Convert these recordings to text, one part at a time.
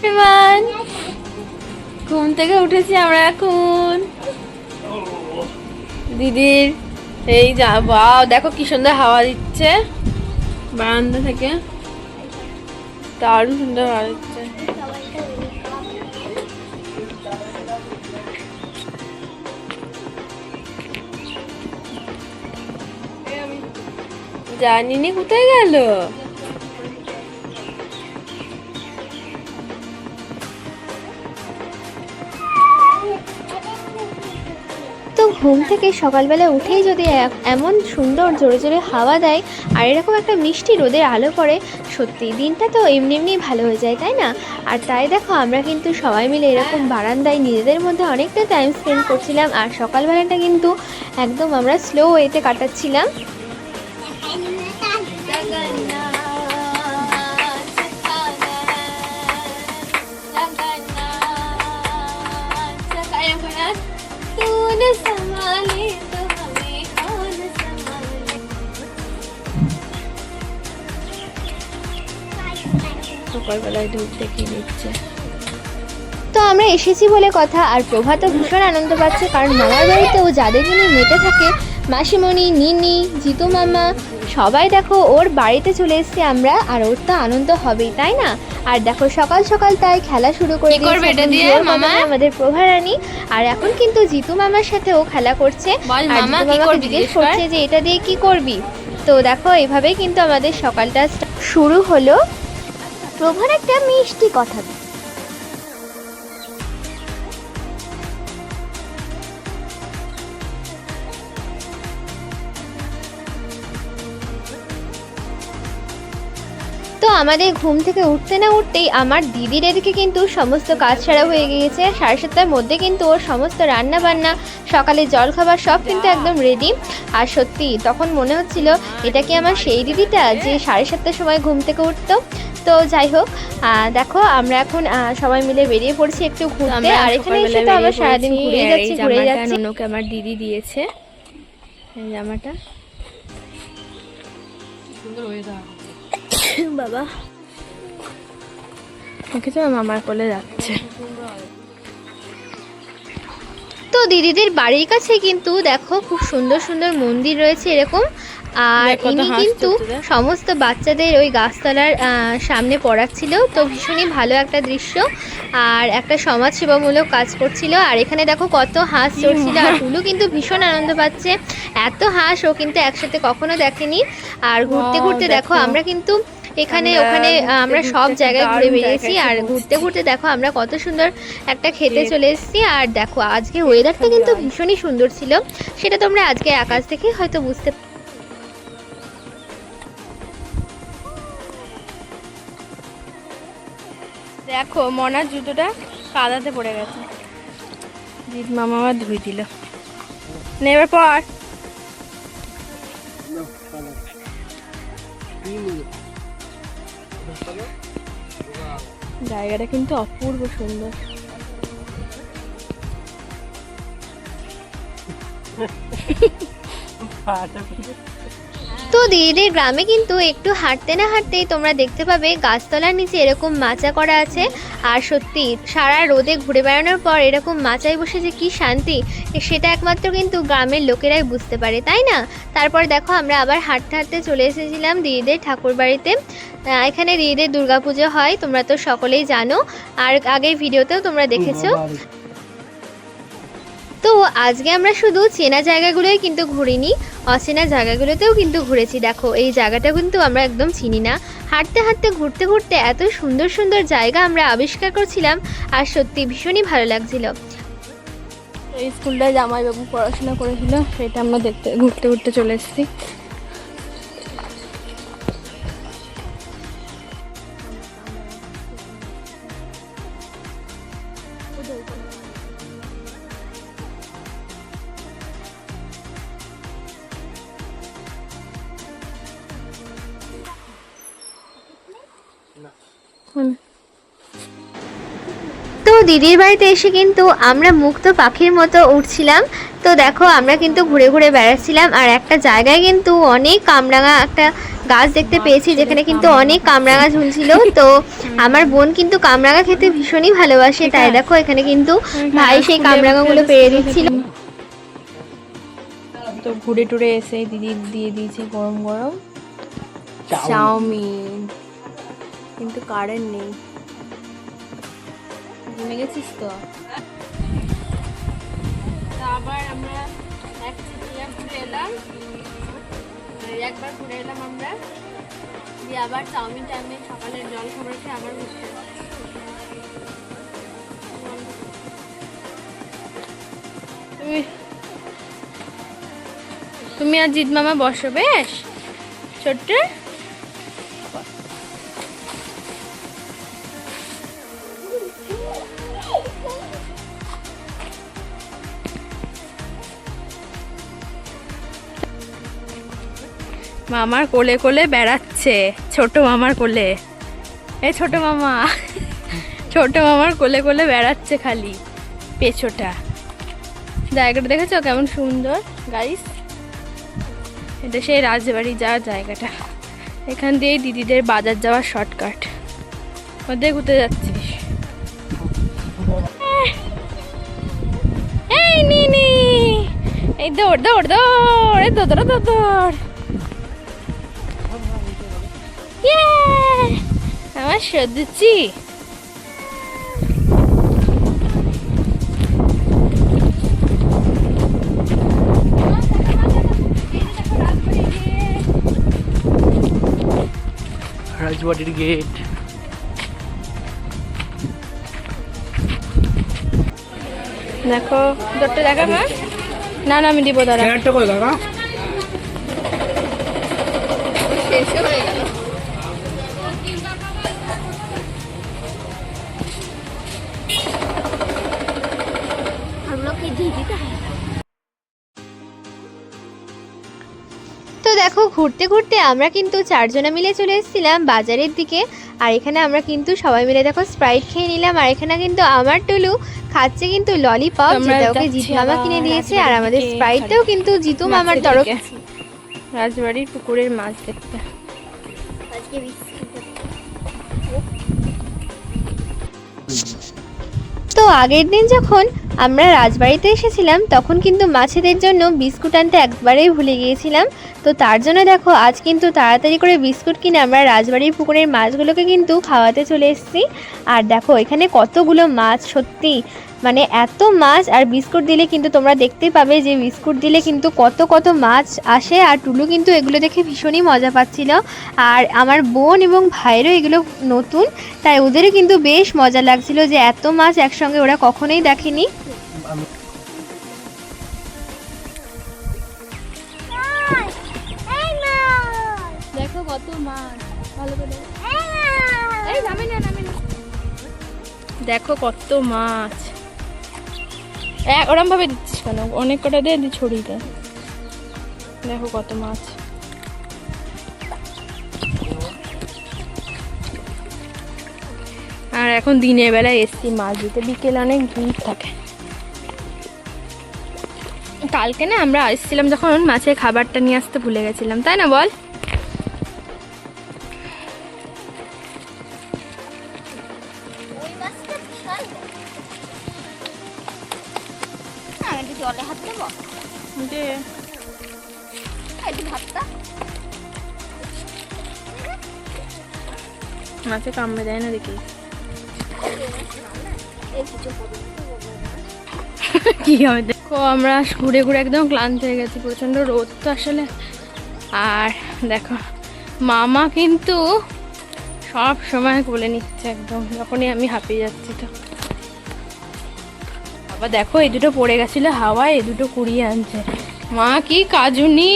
Everyone, ঘুম থেকে উঠেছি আমরা এখন। দিদির এই যা বাও, দেখো কি সুন্দর হাওয়া দিচ্ছে বারান্দা থেকে, দারুণ সুন্দর হাওয়া দিচ্ছে। জানিনি কোথায় গেল। তো ঘুম থেকে সকালবেলা উঠেই যদি এমন সুন্দর জোরে জোরে হাওয়া দেয় আর এরকম একটা মিষ্টি রোদের আলো পড়ে, সত্যি দিনটা তো এমনি এমনি ভালো হয়ে যায়, তাই না? আর তাই দেখো আমরা কিন্তু সবাই মিলে এরকম বারান্দায় নিজেদের মধ্যে অনেকটা টাইম স্পেন্ড করছিলাম। আর সকালবেলাটা কিন্তু একদম আমরা স্লো ওয়েতে কাটাচ্ছিলাম। সকালবেলায় ধূপ দেখিয়ে দিচ্ছে। তো আমরা এসেছি বলে কথা, আর প্রভা তো ভীষণ আনন্দ পাচ্ছে, কারণ মামার বাড়িতেও যাদেরকে নিয়ে মেতে থাকে, মাসিমণি, নিনি, জিতু মামা, সবাই দেখো ওর বাড়িতে চলে এসেছি আমরা, আর ওর তো আনন্দ হবেই, তাই না? আর দেখো সকাল সকাল তাই খেলা শুরু করে দিয়েছে আমাদের প্রভা রানী। আর এখন কিন্তু জিতু মামার সাথেও খেলা করছে, আর জিতু মামাকে জিজ্ঞেস করছে যে এটা দিয়ে কি করবি। তো দেখো এইভাবেই কিন্তু আমাদের সকালটা শুরু হলো। প্রভার একটা মিষ্টি কথা। তো আমাদের ঘুম থেকে উঠতে না উঠতেই আমার দিদির এদিকে কিন্তু সমস্ত কাজ ছাড়া হয়ে গিয়েছে। 7:30টার মধ্যে কিন্তু ওর সমস্ত রান্না বান্না, সকালে জলখাবার সব কিন্তু একদম রেডি। আর সত্যি তখন মনে হচ্ছিল এটা কি আমার সেই দিদিটা যে 7:30টার সময় ঘুম থেকে উঠতো। তো যাই হোক, দেখো আমরা এখন সবাই মিলে বেরিয়ে পড়ছি একটু ঘুরতে। আর এখানে এসে তো আমরা সারাদিন ঘুরে যাচ্ছি। ননুকে আমার দিদি দিয়েছে এই জামাটা, সুন্দর ওয়েদার বাবা। ওকে তো মামার কোলে যাচ্ছে। তো দিদিদের বাড়ির কাছে কিন্তু দেখো খুব সুন্দর সুন্দর মন্দির রয়েছে এরকম। আর ইনি কিন্তু সমস্ত বাচ্চাদের ওই গাছতলার সামনে পড়াচ্ছিল, তো ভীষণই ভালো একটা দৃশ্য। আর একটা সমাজসেবামূলক কাজ করছিল। আর এখানে দেখো কত হাঁস চড়ছিল, আর টুলু কিন্তু ভীষণ আনন্দ পাচ্ছে। এত হাঁস ও কিন্তু একসাথে কখনো দেখেনি। আর ঘুরতে ঘুরতে দেখো আমরা কিন্তু এখানে ওখানে আমরা সব জায়গায় ঘুরে বেরিয়েছি। আর ঘুরতে ঘুরতে দেখো আমরা কত সুন্দর একটা খেতে চলে এসেছি। আর দেখো আজকে ওয়েদারটা কিন্তু ভীষণই সুন্দর ছিল, সেটা তোমরা আজকে আকাশ থেকে হয়তো বুঝতে। দেখো মনার জুতোটা কাদাতে পড়ে গেছে, জিৎ মামা আবার ধুই দিল। নেবার পর জায়গাটা কিন্তু অপূর্ব সুন্দর। তো দিদিদের গ্রামে কিন্তু একটু হাঁটতে না হাঁটতেই তোমরা দেখতে পাবে গাছতলার নিচে এরকম মাচা করা আছে। আর সত্যি সারা রোদে ঘুরে বেড়ানোর পর এরকম মাচায় বসে যে কী শান্তি, সেটা একমাত্র কিন্তু গ্রামের লোকেরাই বুঝতে পারে, তাই না? তারপর দেখো আমরা আবার হাঁটতে হাঁটতে চলে এসেছিলাম দিদিদের ঠাকুর বাড়িতে। এখানে দিদিদের দুর্গাপুজো হয়, তোমরা তো সকলেই জানো, আর আগের ভিডিওতেও তোমরা দেখেছো। তো আজকে আমরা শুধু চেনা জায়গাগুলোই কিন্তু ঘুরিনি, অচেনা জায়গাগুলোতেও কিন্তু ঘুরেছি। দেখো এই জায়গাটা কিন্তু আমরা একদম চিনি না, হাঁটতে হাঁটতে ঘুরতে ঘুরতে এত সুন্দর সুন্দর জায়গা আমরা আবিষ্কার করছিলাম, আর সত্যি ভীষণই ভালো লাগছিল। এই স্কুলটায় জামাইবাবু পড়াশোনা করেছিল, সেটা আমরা দেখতে ঘুরতে ঘুরতে চলে এসেছি। তো দিদির বাড়িতে এসে কিন্তু আমরা মুক্ত পাখির মতো উঠছিলাম। তো দেখো আমরা কিন্তু ঘুরে ঘুরে বেড়াচ্ছিলাম, আর একটা জায়গায় কিন্তু অনেক কামরাঙা একটা গাছ দেখতে পেয়েছি যেখানে কিন্তু অনেক কামরাঙা ঝুলছিল। তো আমার বোন কিন্তু কামরাঙা খেতে ভীষণই ভালোবাসে, তাই দেখো এখানে কিন্তু ভাই সেই কামরাঙাগুলো পেড়ে দিচ্ছিল। তো ঘুরে টুরে এসে দিদি দিয়ে দিয়েছে গরম গরম চাউমিন, কিন্তু কারেন্ট নেই। ঘুমে গেছিস তো? আবার আমরা ঘুরে এলাম, একবার ঘুরে এলাম আমরা, দিয়ে আবার চাউমিন টাউমিন সকালের জল খাবার খেয়ে আবার ঘুরতে এলাম। তুমি আর জিৎ মামা বসো বেশ ছোট্ট। মামার কোলে কোলে বেড়াচ্ছে, ছোট মামার কোলে। এই ছোট মামা, ছোট মামার কোলে কোলে বেড়াচ্ছে খালি পেছোটা। জায়গাটা দেখেছো কেমন সুন্দর গাইস? এটা সেই রাজবাড়ি যাওয়ার জায়গাটা। এখান দিয়েই দিদিদের বাজার যাওয়ার শর্টকাট। ওদের ঘুরতে যাচ্ছিস? এই নিনি, এই দৌড় দৌড় দৌড়, এই দৌড় দৌড় দৌড়। আমার সদুচি রাজবাড়ির গেট। দেখো দরটা দেখা মা। না না আমি দিব দাঁড়া। শেষ হয়ে গেল। তো দেখো ঘুরতে ঘুরতে আমরা কিন্তু চারজনে মিলে চলে এসেছিলাম বাজারের দিকে। আর এখানে আমরা কিন্তু সবাই মিলে দেখো স্প্রাইট খেয়ে নিলাম। আর এখানে কিন্তু আমার টুলু খাচ্ছে কিন্তু ললিপপ, যেটা ওকে জিতু মামা কিনে দিয়েছে। আর আমাদের স্প্রাইটটাও কিন্তু জিতু মামার তরফ। রাজবাড়ির পুকুরের মাছ দেখতে। তো আগের দিন যখন আমরা রাজবাড়িতে এসেছিলাম তখন কিন্তু মাছেদের জন্য বিস্কুট আনতে একবারেই ভুলে গিয়েছিলাম। তো তার জন্য দেখো আজ কিন্তু তাড়াতাড়ি করে বিস্কুট কিনে আমরা রাজবাড়ির পুকুরের মাছগুলোকে কিন্তু খাওয়াতে চলে এসেছি। আর দেখো এখানে কতগুলো মাছ, সত্যি মানে এত মাছ। আর বিস্কুট দিলে কিন্তু তোমরা দেখতেই পাবে যে বিস্কুট দিলে কিন্তু কত কত মাছ আসে। আর টুলু কিন্তু এগুলো দেখে ভীষণই মজা পাচ্ছিল। আর আমার বোন এবং ভাইয়েরও এগুলো নতুন, তাই ওদেরও কিন্তু বেশ মজা লাগছিল যে এত মাছ একসঙ্গে ওরা কখনোই দেখেনি। দেখো কত মাছ, ভালো করে এই নামে না নামে না। দেখো কত মাছ, ওরম ভাবে দিচ্ছিস কেন? অনেক কটা দিয়ে ছড়িয়ে দেয়। দেখো কত মাছ। আর এখন দিনের বেলায় এসছি মাছ দিতে, বিকেলে অনেক ভিড় থাকে। কালকে না আমরা এসেছিলাম যখন মাছের খাবারটা নিয়ে আসতে ভুলে গেছিলাম, তাই না বল? জলে হাত দেব মাছে কামড়ে দেয় না দেখি কি হবে। দেখো আমরা ঘুরে ঘুরে একদম ক্লান্ত হয়ে গেছি, প্রচণ্ড রোদ তো আসলে। আর দেখো মামা কিন্তু সব সময় কোলে নিচ্ছে একদম, যখনই আমি হাঁপিয়ে যাচ্ছি। তো আবার দেখো এই দুটো পড়ে গেছিলো হাওয়ায়, এই দুটো কুড়িয়ে আনছে। মা কি কাজুনি।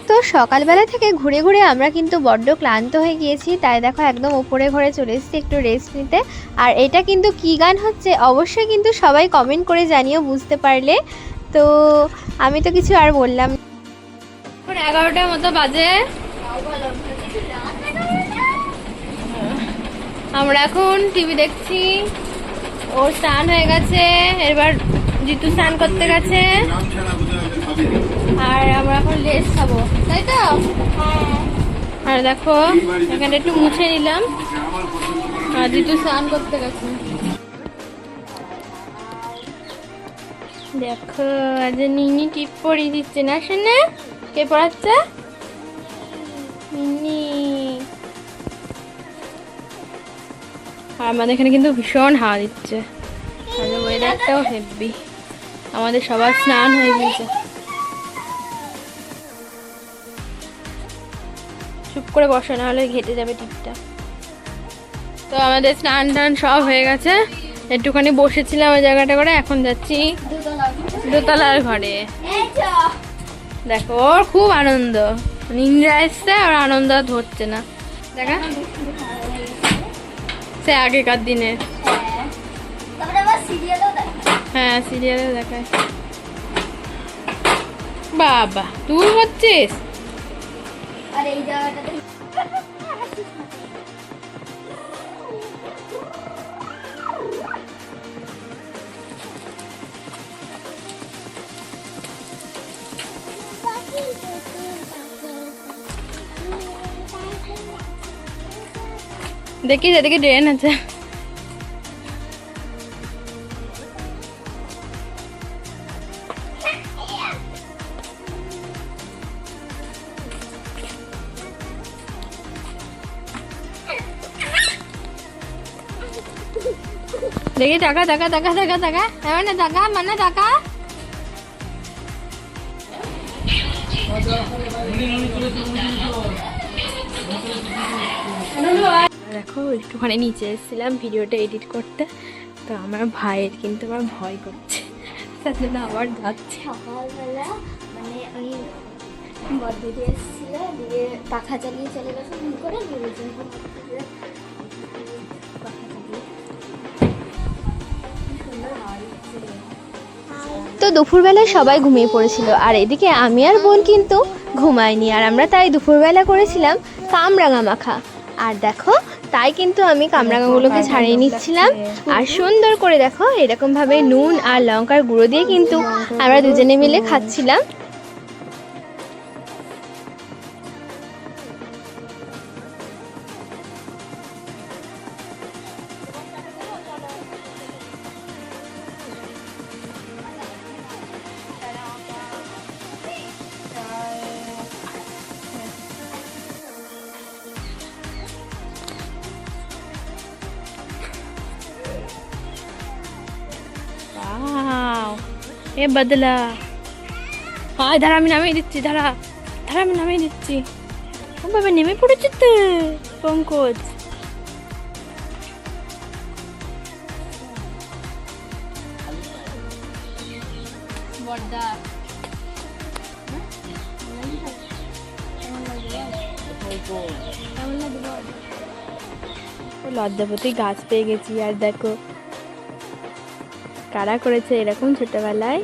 তো সকালবেলা থেকে ঘুরে ঘুরে আমরা কিন্তু বড্ড ক্লান্ত হয়ে গিয়েছি, তাই দেখো একদম ওপরে ঘরে চলে এসেছি একটু রেস্ট নিতে। আর এটা কিন্তু কী গান হচ্ছে অবশ্যই কিন্তু সবাই কমেন্ট করে জানিও বুঝতে পারলে। তো আমি তো কিছু আর বললাম। এখন 11টার মতো বাজে, আমরা এখন টিভি দেখছি। ওর স্নান হয়ে গেছে, এবার জিতু স্নান করতে গেছে। আর আমরা এখন লেস খাবো, তাই তো? আর দেখো এখানে একটু মুছে নিলাম, আর দিদু স্নান করতে গেছে। দেখো আজ নিনি টিপ পরিয়ে দিচ্ছে না, শুনে কে পড়াচ্ছে? নিনি। আর আমাদের এখানে কিন্তু ভীষণ হাওয়া দিচ্ছে, আর ওয়েদারটাও হেভি। আমাদের সবার স্নান হয়ে গেছে। চুপ করে বসো, না হলে ঘেটে যাবে টিপটা। তো আমাদের স্নান টান সব হয়ে গেছে, একটুখানি বসেছিলাম ওই জায়গাটা করে। এখন যাচ্ছি দোতলার ঘরে। দেখো ওর খুব আনন্দ, নিঞ্জা এসছে আর আনন্দ আর ধরছে না। দেখা সে আগেকার দিনে। হ্যাঁ সিরিয়ালে দেখায়। বাবা তুই হচ্ছিস? আর এই জায়গাটাতে দেখি যেদিকে ড্রেন আছে। দেখি টাকা টাকা টাকা টাকা টাকা মানে টাকা মানে টাকা। দেখো একটুখানি নিচে এসেছিলাম ভিডিওটা এডিট করতে, তো আমার ভাইয়ের কিন্তু আমার ভয় করছে, তার জন্য আবার যাচ্ছে। সকালবেলা মানে ওই বড়দিদি এসেছিল, দিয়ে পাখা চালিয়ে চলে গেছে ফোন করে তো দুপুরবেলায় সবাই ঘুমিয়ে পড়েছিল, আর এদিকে আমি আর বোন কিন্তু ঘুমাইনি। আর আমরা তাই দুপুরবেলা করেছিলাম কামরাঙা মাখা। আর দেখো তাই কিন্তু আমি কামরাঙাগুলোকে ছাড়িয়ে নিচ্ছিলাম, আর সুন্দর করে দেখো এরকমভাবে নুন আর লঙ্কার গুঁড়ো দিয়ে কিন্তু আমরা দুজনে মিলে খাচ্ছিলাম। এ বদলা হয়, দাঁড়া আমি নামিয়ে দিচ্ছি, দাঁড়া দাঁড়া আমি নামিয়ে দিচ্ছি। ও বাবা নেমে পড়েছে তো পঙ্কজ। বড়দা লজ্জাপতি গাছ পেয়ে গেছি। আর দেখো কারা করেছে এরকম ছোটবেলায়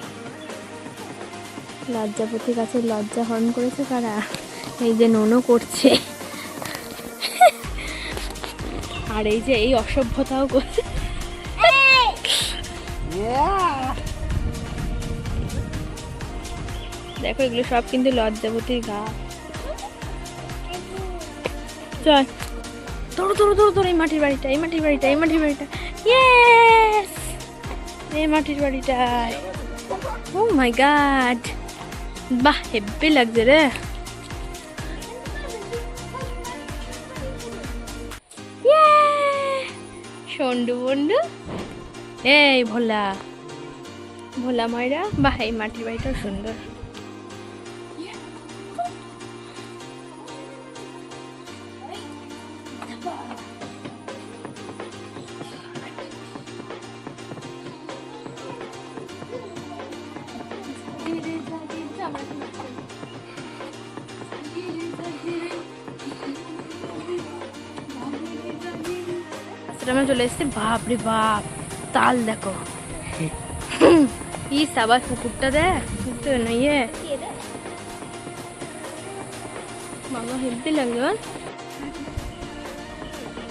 লজ্জাপতি গাছের লজ্জা হরণ করেছে কারা? এই যে নোনো করছে, আর এই যে এই অসভ্যতাও করছে। দেখো এগুলো সব কিন্তু লজ্জাপতির গাছ। চল তোর তোর তোর তোর এই মাটির বাড়িটা, এই মাটির বাড়িটা, এই মাটির বাড়িটা, ইয়েস এই মাটির বাড়িটায়। ও মাই গড, বাহ হেব্বি লাগছে রে। সন্ডু বন্ডু এই ভোলা ভোলা ময়রা, বাহ এই মাটির বাড়িটাও সুন্দর। আমরা চলে এসেছি। বাপরে বাপ তাল দেখো, কি আবার পুকুরটা দেখ না, ইয়ে বাবা হেব্বি লাগলো।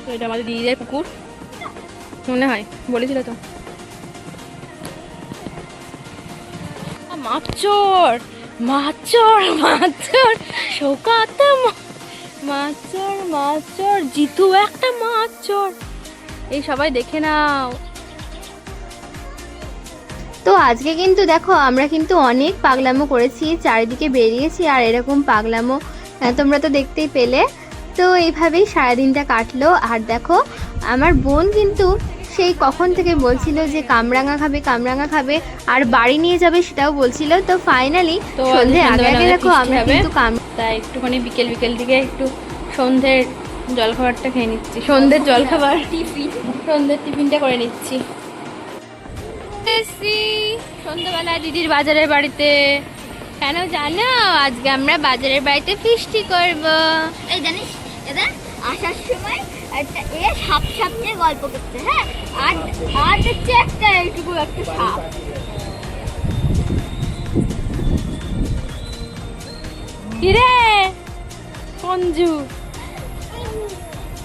তো এটা আমাদের দিদিদের পুকুর মনে হয়, বলেছিল তো। মাছ চোর মাছর মাছর শোকাত মাছর মাছর জিতু একটা মাছর, এই সবাই দেখে নাও। তো আজকে কিন্তু দেখো আমরা কিন্তু অনেক পাগলামো করেছি, চারিদিকে বেরিয়েছি আর এরকম পাগলামো তোমরা তো দেখতেই পেলে। তো এইভাবেই সারাদিনটা কাটলো। আর দেখো আমার বোন কিন্তু সেই কখন থেকে বলছিল যে কামরাঙা খাবে কামরাঙা খাবে আর বাড়ি নিয়ে যাবে সেটাও বলছিল। তো ফাইনালি তো সন্ধে আগে আগে দেখো আমরা কিন্তু তাই একটুখানি বিকেল বিকেল দিকে একটু সন্ধ্যের জলখাবারটা খেয়ে নিচ্ছি, সন্ধ্যের জলখাবার সন্ধ্যের টিফিনটা করে নিচ্ছি। সন্ধ্যাবেলা দিদির বাজারের বাড়িতে, কেন জানো আজকে আমরা বাজারের বাড়িতে ফিস্টি করব। এই জানিস এদের আসার সময় একটা সাপ সাপ নিয়ে গল্প করছে, হ্যাঁ, আর আর দেখছি একটা এইটুকু একটা সাপ। কিরে সঞ্জু,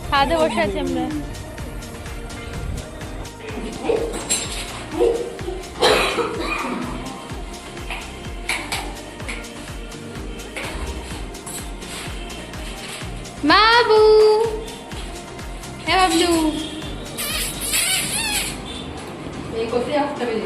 খাওয়াতে বসে আছি আমরা। বাবু, হ্যাঁ বাবলু, এই করতে আসতে হবে।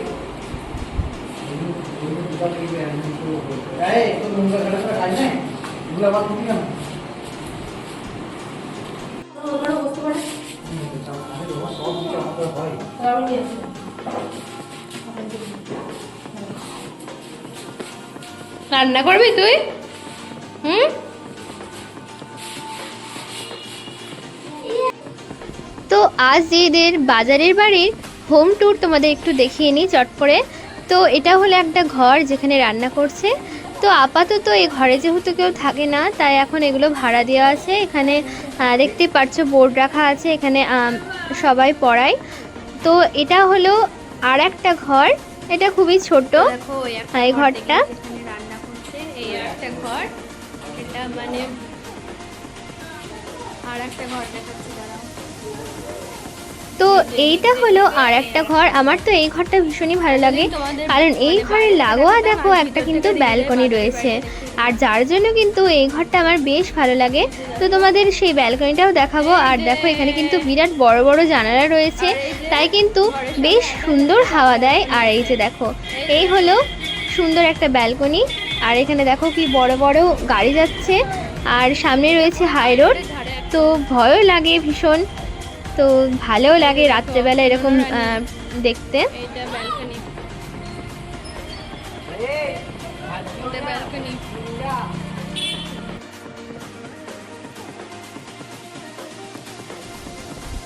রান্না করবি তুই? হুম, তো আজ এদের বাজারের বাড়ির হোম ট্যুর তোমাদের একটু দেখিয়ে নিই চট করে। তো এটা হলো একটা ঘর যেখানে রান্না করছে। তো আপাতত এই ঘরে যেহেতু কেউ থাকে না তাই এখন এগুলো ভাড়া দেওয়া আছে। এখানে দেখতে পাচ্ছ বোর্ড রাখা আছে, এখানে সবাই পড়ায়। তো এটা হলো আর একটা ঘর, এটা খুবই ছোট দেখো এই ঘরটা। রান্না করছে, এই একটা ঘর, এটা মানে আর একটা ঘর দেখাচ্ছে দাঁড়াও। তো এইটা হলো আর একটা ঘর। আমার তো এই ঘরটা ভীষণই ভালো লাগে, কারণ এই ঘরের লাগোয়া দেখো একটা কিন্তু ব্যালকনি রয়েছে, আর যার জন্য কিন্তু এই ঘরটা আমার বেশ ভালো লাগে। তো তোমাদের সেই ব্যালকনিটাও দেখাবো। আর দেখো এখানে কিন্তু বিরাট বড় বড় জানালা রয়েছে, তাই কিন্তু বেশ সুন্দর হাওয়া দেয়। আর এই যে দেখো এই হলো সুন্দর একটা ব্যালকনি। আর এখানে দেখো কি বড় বড় গাড়ি যাচ্ছে, আর সামনে রয়েছে হাই রোড। তো ভয়ও লাগে ভীষণ, তো ভালোও লাগে রাত্রেবেলা এরকম দেখতে। এইটা ব্যালকনি, এটা ব্যালকনি।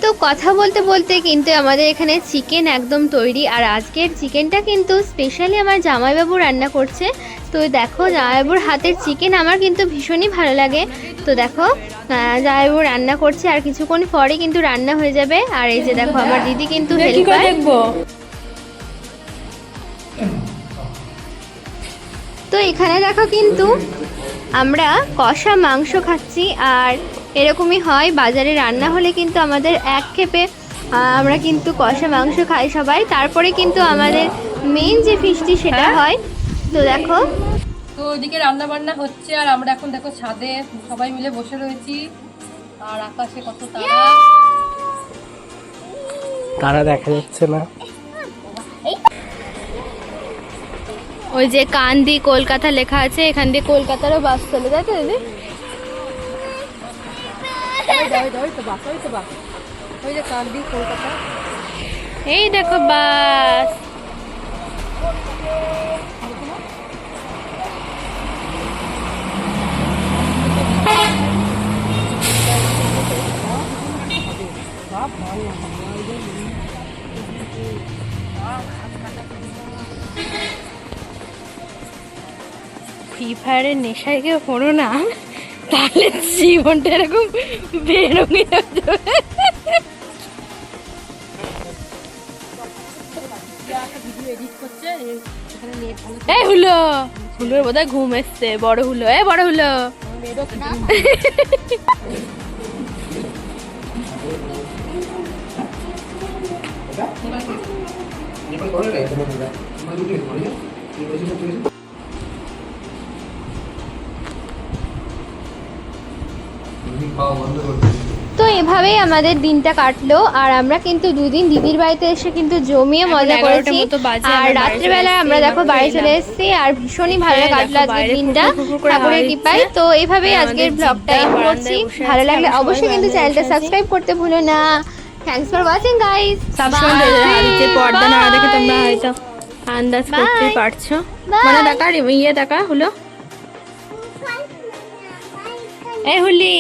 তো কথা বলতে বলতে কিন্তু আমাদের এখানে চিকেন একদম তৈরি। আর আজকের চিকেনটা কিন্তু স্পেশালি আমার জামাইবাবু রান্না করছে। তো দেখো জামাইবাবুর হাতের চিকেন আমার কিন্তু ভীষণই ভালো লাগে। তো দেখো জামাইবাবু রান্না করছে, আর কিছুক্ষণ পরে কিন্তু রান্না হয়ে যাবে। আর এই যে দেখো আমার দিদি কিন্তু হেল্পার। দেখবো তো এখানে দেখো কিন্তু আমরা কষা মাংস খাচ্ছি। আর এরকমই হয় বাজারে রান্না হলে কিন্তু আমাদের এক খেপে আমরা কিন্তু কষা মাংস খাই সবাই, তারপরে কিন্তু আমাদের মেইন যে ফিশটি সেটা হয়। তো দেখো তো ওইদিকে রান্না বান্না হচ্ছে, আর আমরা এখন দেখো ছাদে সবাই মিলে বসে রয়েছি, আর আকাশে কত তারা। তারা দেখা যাচ্ছে না। ওই যে কান্দি কলকাতা লেখা আছে, এখান দিয়ে কলকাতারও বাস চলে যায়। তো দিদি ওই যে কান্দি কলকাতা, এই দেখো বাস। ফ্রি ফায়ারের নেশায় কেউ পড়ো না, তাহলে জীবনটা এরকম বেরঙে যাবে। এই হুলো, হুলোর বোধহয় ঘুম এসছে। বড় হুলো, এ বড় হুলো, তো এভাবেই আমাদের দিনটা কাটলো আর আমরা কিন্তু দুদিন দিদির বাড়িতে এসে কিন্তু জমিয়ে এখন মজা 11টার করেছি। মতো বাজে, আর আমরা বাড়ি রাত্রেবেলা চলে আমরা এসেছি, দেখো বাড়ি চলে দেখো। এসেছি আর ভীষণই ভালো হ্যাঁ, কাটলো দেখো, আজকের বাইরে দিনটা ফুরফুর করে ঠাকুরের হাওয়া কৃপায়। দিচ্ছে। তো এইভাবেই আমাদের আজকের ব্লগটা জিদ্দা এন্ড করছি। বারান্দায় বসে ভালো আছে, লাগলে আমরা অবশ্যই সবাই কিন্তু বারান্দায় চ্যানেলটা বসে আছি। সাবস্ক্রাইব করতে ভুলো না। Thanks for watching guys. সবসময় হাদিসের পর্দা না দেখে তোমরা হয়তো আন্দাজ করতেই পারছো। মানে দেখা ইয়ে দেখা হলো এই হুলি